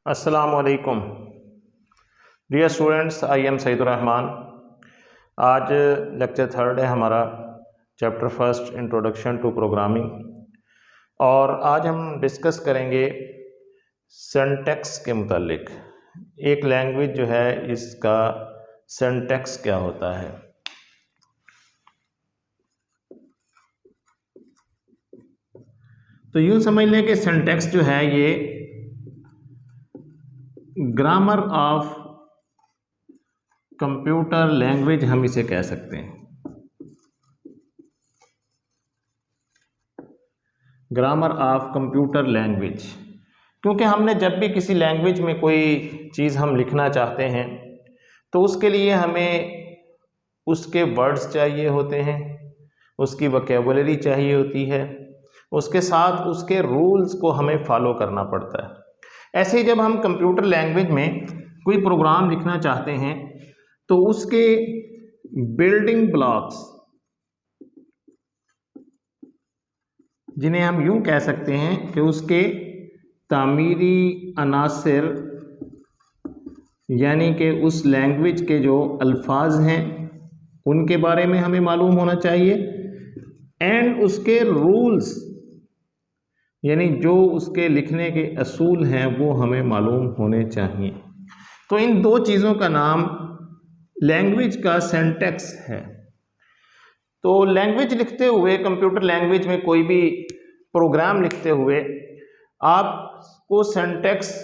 अस्सलाम वालेकुम dear students, I am Saidur Rahman. आज लेक्चर थर्ड है हमारा, chapter first introduction to programming. और आज हम डिस्कस करेंगे सिंटैक्स के मुतालिक। एक लैंग्वेज जो है इसका सिंटैक्स क्या होता है। तो यूँ समझ लें कि सिंटैक्स जो है ये ग्रामर ऑफ कंप्यूटर लैंग्वेज हम इसे कह सकते हैं। ग्रामर ऑफ कंप्यूटर लैंग्वेज, क्योंकि हमने जब भी किसी लैंग्वेज में कोई चीज़ हम लिखना चाहते हैं तो उसके लिए हमें उसके वर्ड्स चाहिए होते हैं, उसकी वोकैबुलरी चाहिए होती है, उसके साथ उसके रूल्स को हमें फॉलो करना पड़ता है। ऐसे ही जब हम कंप्यूटर लैंग्वेज में कोई प्रोग्राम लिखना चाहते हैं तो उसके बिल्डिंग ब्लॉक्स, जिन्हें हम यूं कह सकते हैं कि उसके तामीरी अनासिर, यानी कि उस लैंग्वेज के जो अल्फाज हैं उनके बारे में हमें मालूम होना चाहिए, एंड उसके रूल्स, यानी जो उसके लिखने के असूल हैं वो हमें मालूम होने चाहिए। तो इन दो चीज़ों का नाम लैंग्वेज का सिंटैक्स है। तो लैंग्वेज लिखते हुए, कंप्यूटर लैंग्वेज में कोई भी प्रोग्राम लिखते हुए आपको सिंटैक्स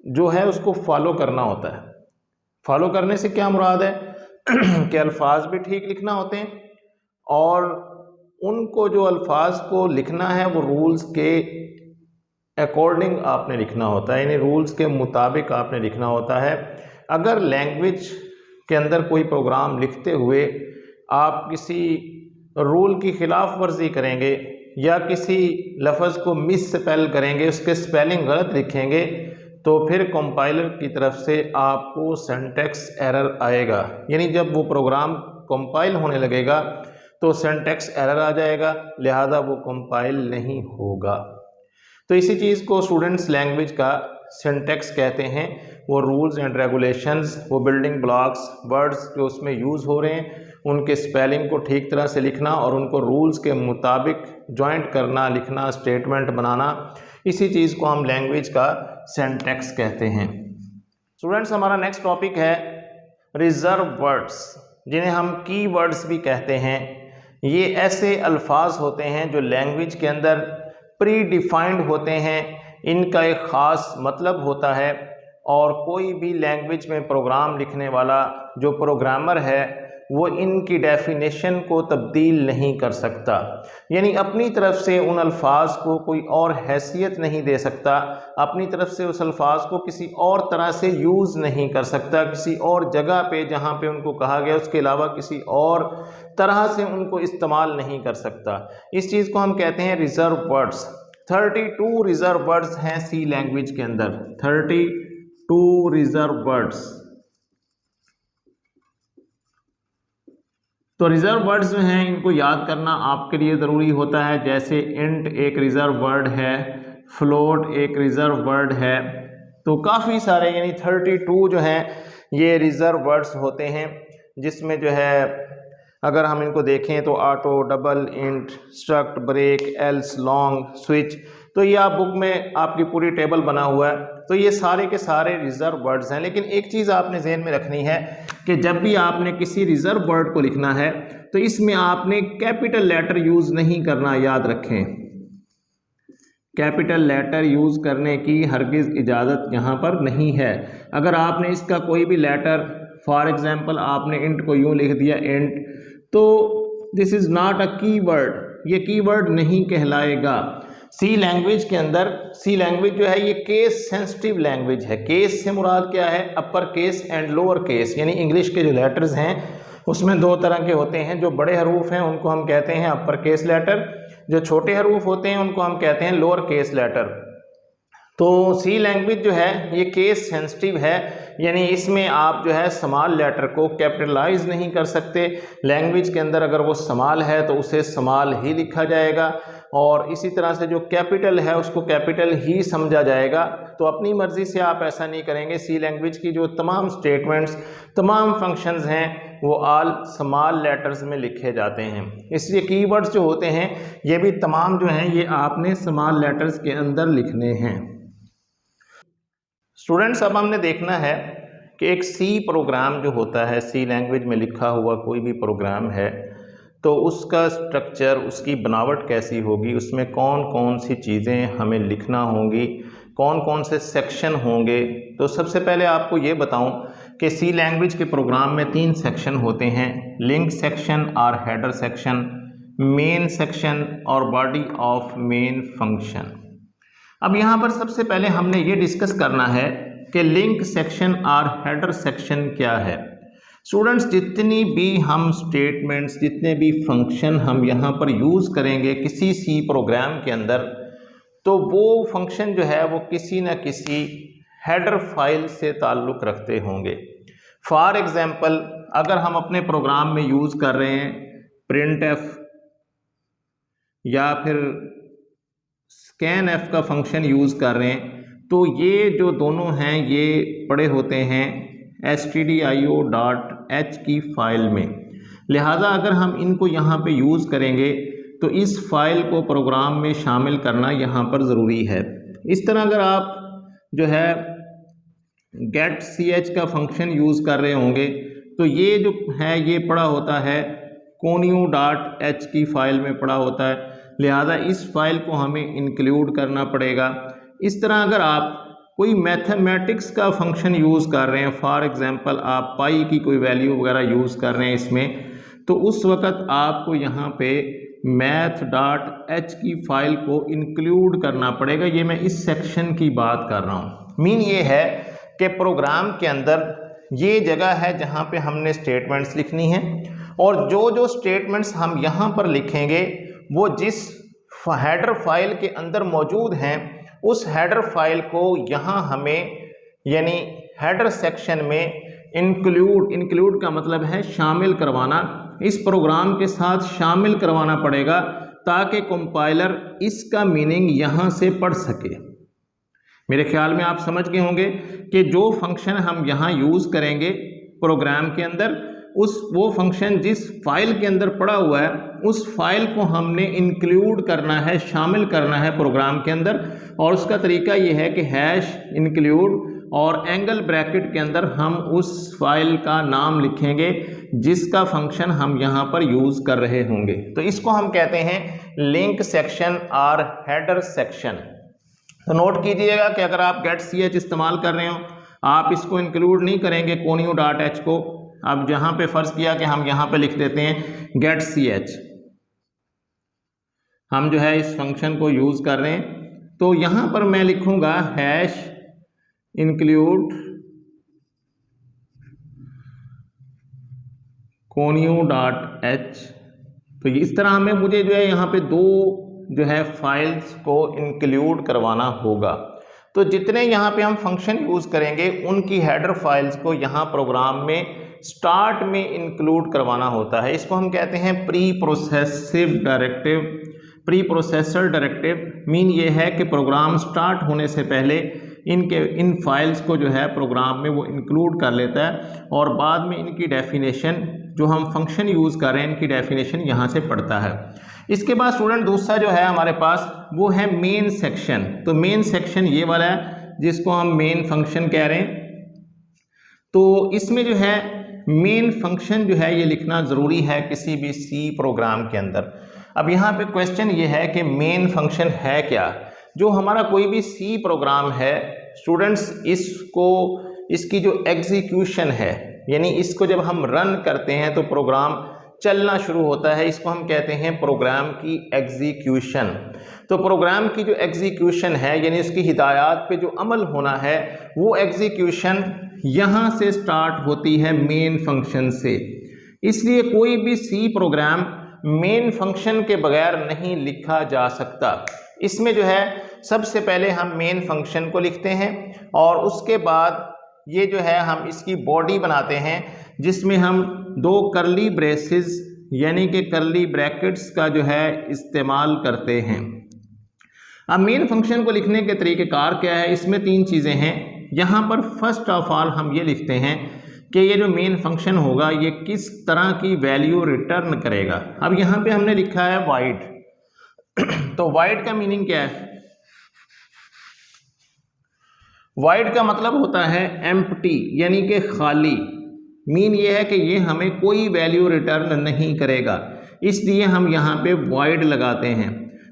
जो है उसको फॉलो करना होता है। फॉलो करने से क्या मुराद है कि अल्फाज भी ठीक लिखना होते हैं और उनको जो अल्फाज को लिखना है वो रूल्स के अकॉर्डिंग आपने लिखना होता है, यानी रूल्स के मुताबिक आपने लिखना होता है। अगर लैंग्वेज के अंदर कोई प्रोग्राम लिखते हुए आप किसी रूल की खिलाफ वर्जी करेंगे या किसी लफ्ज़ को मिस स्पेल करेंगे, उसके स्पेलिंग गलत लिखेंगे, तो फिर कंपाइलर की तरफ से आपको सिंटैक्स एरर आएगा। यानी जब वो प्रोग्राम कंपाइल होने लगेगा तो सिंटैक्स एरर आ जाएगा, लिहाजा वो कंपाइल नहीं होगा। तो इसी चीज़ को स्टूडेंट्स लैंग्वेज का सिंटैक्स कहते हैं। वो रूल्स एंड रेगुलेशंस, वो बिल्डिंग ब्लॉक्स, वर्ड्स जो उसमें यूज़ हो रहे हैं उनके स्पेलिंग को ठीक तरह से लिखना और उनको रूल्स के मुताबिक जॉइंट करना, लिखना, स्टेटमेंट बनाना, इसी चीज़ को हम लैंग्वेज का सिंटैक्स कहते हैं। स्टूडेंट्स, हमारा नेक्स्ट टॉपिक है रिजर्व वर्ड्स, जिन्हें हम की वर्ड्स भी कहते हैं। ये ऐसे अल्फाज होते हैं जो लैंग्वेज के अंदर प्री डिफाइंड होते हैं, इनका एक ख़ास मतलब होता है और कोई भी लैंग्वेज में प्रोग्राम लिखने वाला जो प्रोग्रामर है वो इनकी डेफिनेशन को तब्दील नहीं कर सकता, यानी अपनी तरफ से उन अल्फाज को कोई और हैसियत नहीं दे सकता, अपनी तरफ से उस अल्फाज को किसी और तरह से यूज़ नहीं कर सकता, किसी और जगह पे जहाँ पे उनको कहा गया उसके अलावा किसी और तरह से उनको इस्तेमाल नहीं कर सकता। इस चीज़ को हम कहते हैं रिजर्व वर्ड्स। 32 रिजर्व वर्ड्स हैं सी लैंग्वेज के अंदर, 32 रिजर्व वर्ड्स। तो रिजर्व वर्ड्स जो हैं इनको याद करना आपके लिए ज़रूरी होता है। जैसे इंट एक रिजर्व वर्ड है, फ्लोट एक रिजर्व वर्ड है, तो काफ़ी सारे यानी 32 जो हैं ये रिजर्व वर्ड्स होते हैं, जिसमें जो है अगर हम इनको देखें तो auto, double, int, struct, break, else, long, switch, तो ये आप बुक में आपकी पूरी टेबल बना हुआ है। तो ये सारे के सारे रिजर्व वर्ड्स हैं। लेकिन एक चीज़ आपने ज़हन में रखनी है कि जब भी आपने किसी रिजर्व वर्ड को लिखना है तो इसमें आपने कैपिटल लेटर यूज़ नहीं करना, याद रखें। कैपिटल लेटर यूज़ करने की हरगिज़ इजाज़त यहाँ पर नहीं है। अगर आपने इसका कोई भी लेटर, फॉर एग्जांपल आपने इंट को यूँ लिख दिया इंट, तो this is not a keyword, ये कीवर्ड नहीं कहलाएगा। सी लैंग्वेज के अंदर, सी लैंग्वेज जो है ये केस सेंसिटिव लैंग्वेज है। केस से मुराद क्या है? Upper case and lower case, यानी इंग्लिश के जो लेटर्स हैं उसमें दो तरह के होते हैं। जो बड़े हरूफ हैं उनको हम कहते हैं अपर केस लेटर, जो छोटे हरूफ होते हैं उनको हम कहते हैं लोअर केस लेटर। तो सी लैंग्वेज जो है ये केस सेंसिटिव है, यानी इसमें आप जो है स्मॉल लेटर को कैपिटलाइज नहीं कर सकते। लैंग्वेज के अंदर अगर वो स्मॉल है तो उसे स्मॉल ही लिखा जाएगा, और इसी तरह से जो कैपिटल है उसको कैपिटल ही समझा जाएगा। तो अपनी मर्ज़ी से आप ऐसा नहीं करेंगे। सी लैंग्वेज की जो तमाम स्टेटमेंट्स, तमाम फंक्शंस हैं वो ऑल स्मॉल लेटर्स में लिखे जाते हैं, इसलिए कीवर्ड्स जो होते हैं ये भी तमाम जो हैं ये आपने स्मॉल लेटर्स के अंदर लिखने हैं। स्टूडेंट्स, अब हमने देखना है कि एक सी प्रोग्राम जो होता है, सी लैंग्वेज में लिखा हुआ कोई भी प्रोग्राम है तो उसका स्ट्रक्चर, उसकी बनावट कैसी होगी, उसमें कौन कौन सी चीज़ें हमें लिखना होंगी, कौन कौन से सेक्शन होंगे। तो सबसे पहले आपको ये बताऊं कि सी लैंग्वेज के प्रोग्राम में 3 सेक्शन होते हैं, लिंक सेक्शन और हेडर सेक्शन, मेन सेक्शन और बॉडी ऑफ मेन फंक्शन। अब यहाँ पर सबसे पहले हमने ये डिस्कस करना है कि लिंक सेक्शन और हेडर सेक्शन क्या है। स्टूडेंट्स, जितनी भी हम स्टेटमेंट्स, जितने भी फंक्शन हम यहाँ पर यूज़ करेंगे किसी सी प्रोग्राम के अंदर, तो वो फंक्शन जो है वो किसी न किसी हेडर फाइल से ताल्लुक़ रखते होंगे। फॉर एग्ज़ाम्पल, अगर हम अपने प्रोग्राम में यूज़ कर रहे हैं printf या फिर scanf का फंक्शन यूज़ कर रहे हैं, तो ये जो दोनों हैं ये पड़े होते हैं stdio.h की फ़ाइल में। लिहाजा अगर हम इनको यहाँ पे यूज़ करेंगे तो इस फाइल को प्रोग्राम में शामिल करना यहाँ पर ज़रूरी है। इस तरह अगर आप जो है getch का फंक्शन यूज़ कर रहे होंगे तो ये जो है ये पड़ा होता है conio.h की फ़ाइल में पड़ा होता है, लिहाजा इस फाइल को हमें इंक्लूड करना पड़ेगा। इस तरह अगर आप कोई मैथमेटिक्स का फंक्शन यूज़ कर रहे हैं, फॉर एग्ज़ाम्पल आप पाई की कोई वैल्यू वगैरह यूज़ कर रहे हैं इसमें, तो उस वक़्त आपको यहाँ पे math.h की फ़ाइल को इंक्लूड करना पड़ेगा। ये मैं इस सेक्शन की बात कर रहा हूँ। मीन ये है कि प्रोग्राम के अंदर ये जगह है जहाँ पे हमने स्टेटमेंट्स लिखनी है, और जो जो स्टेटमेंट्स हम यहाँ पर लिखेंगे वो जिस हेडर फाइल के अंदर मौजूद हैं उस हेडर फाइल को यहाँ हमें यानी हेडर सेक्शन में इंक्लूड का मतलब है शामिल करवाना, इस प्रोग्राम के साथ शामिल करवाना पड़ेगा ताकि कंपाइलर इसका मीनिंग यहाँ से पढ़ सके। मेरे ख्याल में आप समझ गए होंगे कि जो फंक्शन हम यहाँ यूज़ करेंगे प्रोग्राम के अंदर, वो फंक्शन जिस फाइल के अंदर पड़ा हुआ है उस फाइल को हमने इंक्लूड करना है, शामिल करना है प्रोग्राम के अंदर। और उसका तरीका ये है कि #include और एंगल ब्रैकेट के अंदर हम उस फाइल का नाम लिखेंगे जिसका फंक्शन हम यहाँ पर यूज़ कर रहे होंगे। तो इसको हम कहते हैं लिंक सेक्शन और हेडर सेक्शन। तो नोट कीजिएगा कि अगर आप getch इस्तेमाल कर रहे हो, आप इसको इंक्लूड नहीं करेंगे conio.h को। अब जहाँ पे फ़र्ज़ किया कि हम यहाँ पे लिख देते हैं getch, हम जो है इस फंक्शन को यूज़ कर रहे हैं, तो यहाँ पर मैं लिखूँगा #include conio.h। तो इस तरह हमें मुझे जो है यहाँ पे 2 जो है फाइल्स को इंक्लूड करवाना होगा। तो जितने यहाँ पे हम फंक्शन यूज़ करेंगे उनकी हेडर फाइल्स को यहाँ प्रोग्राम में स्टार्ट में इंक्लूड करवाना होता है। इसको हम कहते हैं प्री प्रोसेसर डायरेक्टिव। मीन ये है कि प्रोग्राम स्टार्ट होने से पहले इन फाइल्स को जो है प्रोग्राम में वो इंक्लूड कर लेता है, और बाद में इनकी डेफिनेशन जो हम फंक्शन यूज़ कर रहे हैं इनकी डेफिनेशन यहाँ से पढ़ता है। इसके बाद स्टूडेंट दूसरा जो है हमारे पास वो है मेन सेक्शन। तो मेन सेक्शन ये वाला है जिसको हम मेन फंक्शन कह रहे हैं। तो इसमें जो है मेन फंक्शन जो है ये लिखना ज़रूरी है किसी भी सी प्रोग्राम के अंदर। अब यहाँ पे क्वेश्चन ये है कि मेन फंक्शन है क्या। जो हमारा कोई भी सी प्रोग्राम है स्टूडेंट्स, इसकी जो एग्जीक्यूशन है यानी इसको जब हम रन करते हैं तो प्रोग्राम चलना शुरू होता है, इसको हम कहते हैं प्रोग्राम की एग्जीक्यूशन। तो प्रोग्राम की जो एग्जीक्यूशन है यानी उसकी हिदायत पे जो अमल होना है वो एग्जीक्यूशन यहाँ से स्टार्ट होती है मेन फंक्शन से। इसलिए कोई भी सी प्रोग्राम मेन फंक्शन के बगैर नहीं लिखा जा सकता। इसमें जो है सबसे पहले हम मेन फंक्शन को लिखते हैं और उसके बाद ये जो है हम इसकी बॉडी बनाते हैं जिसमें हम 2 कर्ली ब्रेसेस यानी कि कर्ली ब्रैकेट्स का जो है इस्तेमाल करते हैं। अब मेन फंक्शन को लिखने के तरीक़ेकार क्या है, इसमें 3 चीज़ें हैं। यहाँ पर फर्स्ट ऑफ ऑल हम ये लिखते हैं कि ये जो मेन फंक्शन होगा ये किस तरह की वैल्यू रिटर्न करेगा। अब यहाँ पे हमने लिखा है वाइड, तो वाइड का मीनिंग क्या है? वाइड का मतलब होता है एम्प्टी, यानी कि खाली। मीन ये है कि ये हमें कोई वैल्यू रिटर्न नहीं करेगा, इसलिए हम यहाँ पे वाइड लगाते हैं।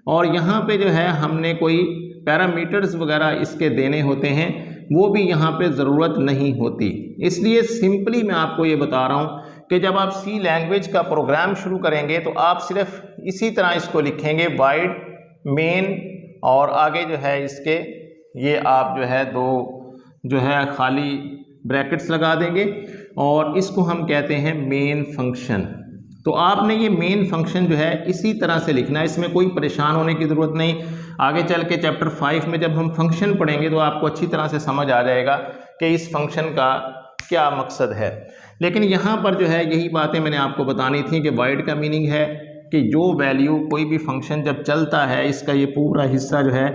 और यहाँ पे जो है हमने कोई पैरामीटर्स वगैरह इसके देने होते हैं, वो भी यहाँ पे ज़रूरत नहीं होती। इसलिए सिंपली मैं आपको ये बता रहा हूँ कि जब आप सी लैंग्वेज का प्रोग्राम शुरू करेंगे तो आप सिर्फ इसी तरह इसको लिखेंगे, वाइड मेन, और आगे जो है इसके ये आप जो है 2 जो है खाली ब्रैकेट्स लगा देंगे और इसको हम कहते हैं मेन फंक्शन। तो आपने ये मेन फंक्शन जो है इसी तरह से लिखना है, इसमें कोई परेशान होने की ज़रूरत नहीं। आगे चल के चैप्टर 5 में जब हम फंक्शन पढ़ेंगे तो आपको अच्छी तरह से समझ आ जाएगा कि इस फंक्शन का क्या मकसद है। लेकिन यहाँ पर जो है यही बातें मैंने आपको बतानी थी कि वाइड का मीनिंग है कि जो वैल्यू कोई भी फंक्शन जब चलता है इसका ये पूरा हिस्सा जो है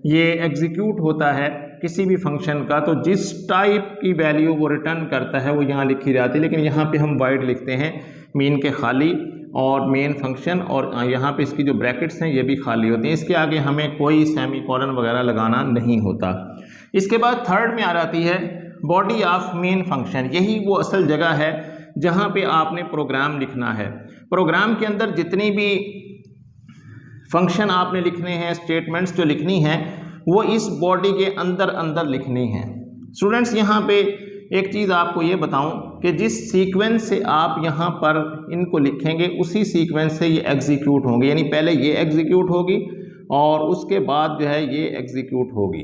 ये एग्जीक्यूट होता है किसी भी फंक्शन का, तो जिस टाइप की वैल्यू वो रिटर्न करता है वो यहाँ लिखी जाती है। लेकिन यहाँ पे हम वाइड लिखते हैं, मीन के खाली और मेन फंक्शन, और यहाँ पे इसकी जो ब्रैकेट्स हैं ये भी खाली होती हैं। इसके आगे हमें कोई सेमीकोलन वगैरह लगाना नहीं होता। इसके बाद थर्ड में आ जाती है बॉडी ऑफ मेन फंक्शन। यही वो असल जगह है जहाँ पे आपने प्रोग्राम लिखना है। प्रोग्राम के अंदर जितनी भी फंक्शन आपने लिखने हैं, स्टेटमेंट्स जो लिखनी हैं, वो इस बॉडी के अंदर अंदर लिखनी है। स्टूडेंट्स यहाँ पे एक चीज़ आपको ये बताऊं कि जिस सीक्वेंस से आप यहाँ पर इनको लिखेंगे उसी सीक्वेंस से ये एग्जीक्यूट होंगे, यानी पहले ये एग्जीक्यूट होगी और उसके बाद जो है ये एग्जीक्यूट होगी।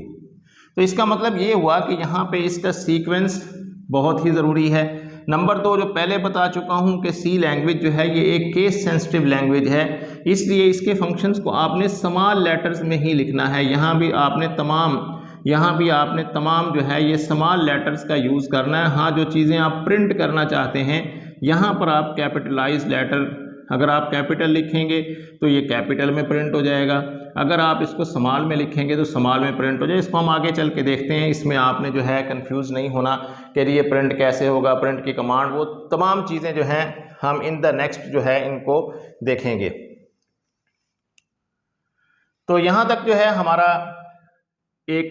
तो इसका मतलब ये हुआ कि यहाँ पे इसका सीक्वेंस बहुत ही ज़रूरी है। नंबर 2, जो पहले बता चुका हूँ कि सी लैंग्वेज जो है ये एक केस सेंसिटिव लैंग्वेज है, इसलिए इसके फंक्शंस को आपने स्मॉल लेटर्स में ही लिखना है। यहाँ भी आपने तमाम जो है ये स्मॉल लेटर्स का यूज़ करना है। हाँ, जो चीज़ें आप प्रिंट करना चाहते हैं यहाँ पर आप कैपिटलाइज लेटर, अगर आप कैपिटल लिखेंगे तो ये कैपिटल में प्रिंट हो जाएगा, अगर आप इसको स्मॉल में लिखेंगे तो स्मॉल में प्रिंट हो जाए। इसको हम आगे चल के देखते हैं, इसमें आपने जो है कंफ्यूज नहीं होना कि ये प्रिंट कैसे होगा, प्रिंट की कमांड, वो तमाम चीज़ें जो हैं हम इन द नेक्स्ट जो है इनको देखेंगे। तो यहाँ तक जो है हमारा एक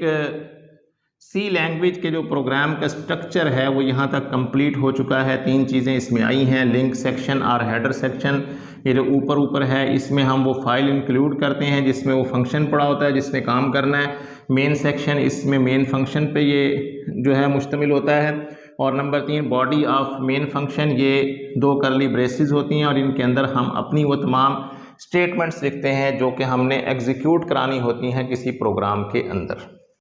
सी लैंग्वेज के जो प्रोग्राम का स्ट्रक्चर है वो यहाँ तक कंप्लीट हो चुका है। 3 चीज़ें इसमें आई हैं, लिंक सेक्शन और हेडर सेक्शन। ये जो ऊपर है इसमें हम वो फाइल इंक्लूड करते हैं जिसमें वो फंक्शन पड़ा होता है जिसने काम करना है। मेन सेक्शन, इसमें मेन फंक्शन पे ये जो है मुश्तमिल होता है। और number 3, body of main function, ये 2 कर्ली ब्रेसेस होती हैं और इनके अंदर हम अपनी वो तमाम स्टेटमेंट्स लिखते हैं जो कि हमने एग्जीक्यूट करानी होती हैं किसी प्रोग्राम के अंदर।